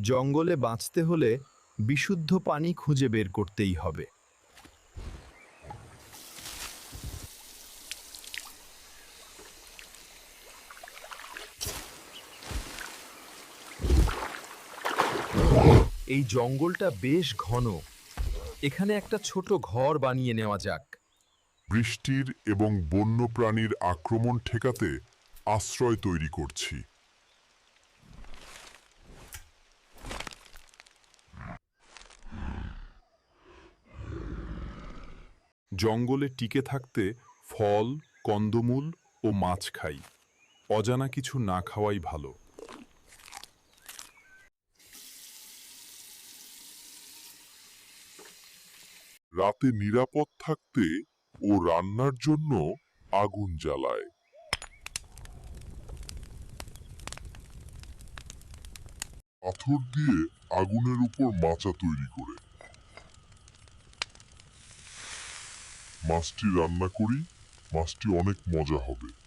জঙ্গলে বাঁচতে হলে বিশুদ্ধ পানি খুঁজে বের করতেই হবে। এই জঙ্গলটা বেশ ঘন। এখানে একটা ছোট ঘর বানিয়ে নেওয়া যাক। বৃষ্টির এবং বন্যপ্রাণীর আক্রমণ ঠেকাতে আশ্রয় তৈরি করছি। জঙ্গলে টিকে থাকতে ফল, কন্দমূল ও মাছ খাই। অজানা কিছু না খাওয়াই ভালো। রাতে নিরাপদ থাকতে ও রান্নার জন্য আগুন জ্বালায়। পাথর দিয়ে আগুনের উপর মাচা তৈরি করে মাছটি রান্না করি। মাছটি অনেক মজা হবে।